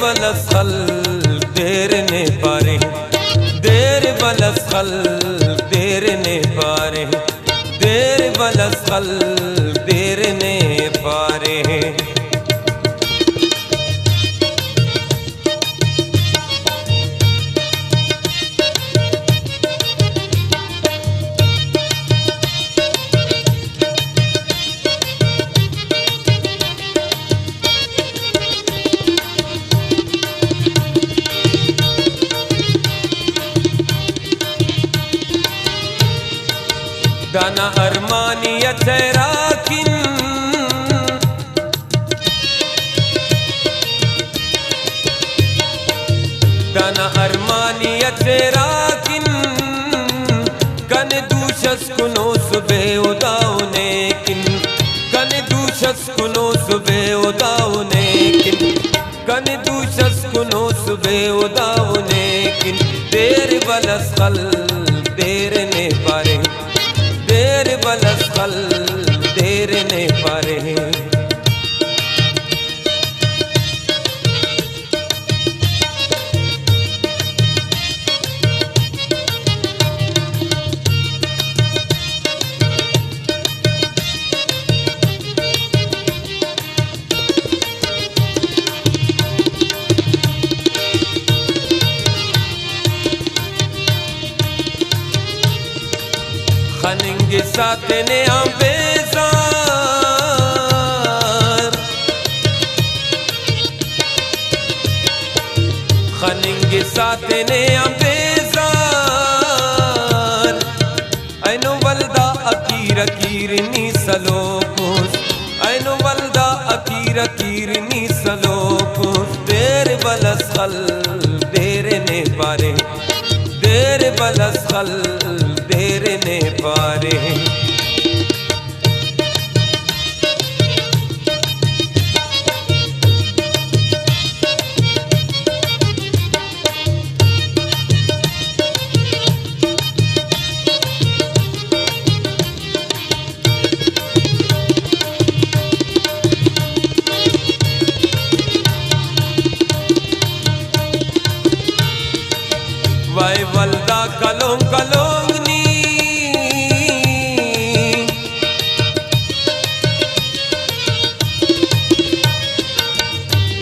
बलसखल देर ने पारे, देर बलसखल देर ने पारे, देर बलसखल देर ने पारे। दाना अरमानिया चेराकिन, दाना अरमानिया चेराकिन, कन दूशस कुनो सुबह उदाउने किन, कन दूशस कुनो सुबह उदाउने किन, कन दूशस कुनो सुबह उदाउने किन। देर बलसखल देर ने पारे, देर बलसखल देर ने पारे। खनिंगे साथ ने बेजार, खनिंगे साथ ने बेजार, ऐनो वल्दा अकीर अकीरनी सलोकुस, ऐनो वल्दा अकीर अकीरनी सलोकुस। देर बलसखल देर ने पारे, देर बलसखल देर ने पारे। वाई वल्दा कलों कलोंगनी,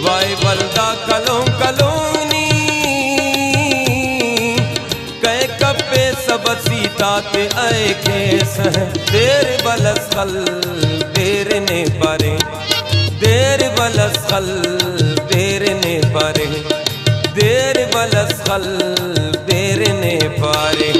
वाई वल्दा कलों कलोंगनी, कह कपे सब सीता के आए केस है। देर बलसखल देर ने पारे, देर बलसखल देर ने पारे, देर बलसखल देर ने पारे।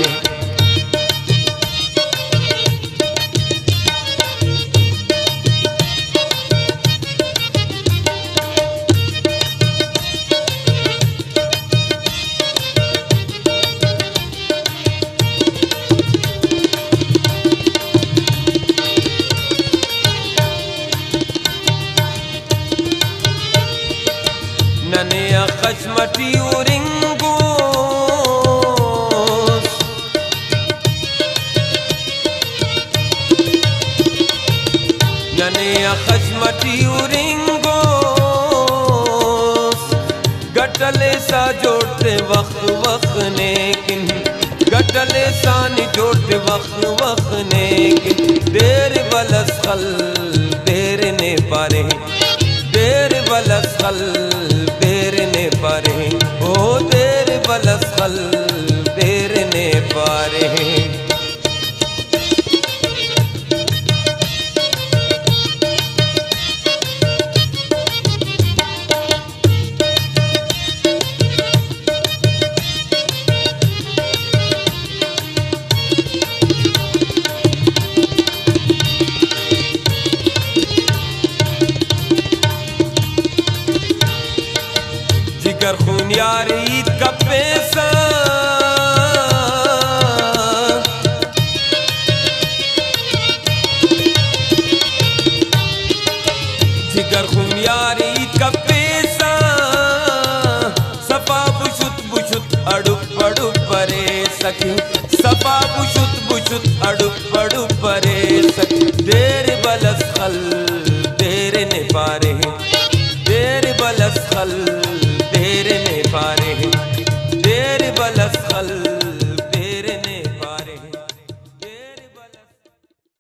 नने खशमती उरिंगो, नने खशमती उरिंगो, गटले सा जोड़ते वक्त वक्त ने किन, गटले सा जोड़ते वक्त वक्त ने किन। देर बलसखल देर ने पारे, देर बलसखल देर ने पारे, ओ देर बलसखल देर ने पारे। जिगर खून यार ईद का पैसा, जिगर खून यार ईद का पैसा, सफा बुशुत बुशुत अड़ुप पड़ुप परे सखी, सफा बुशुत बुशुत अड़ुप पड़ुप परे सखी। देर बलसखल देर ने पारे, देर बलसखल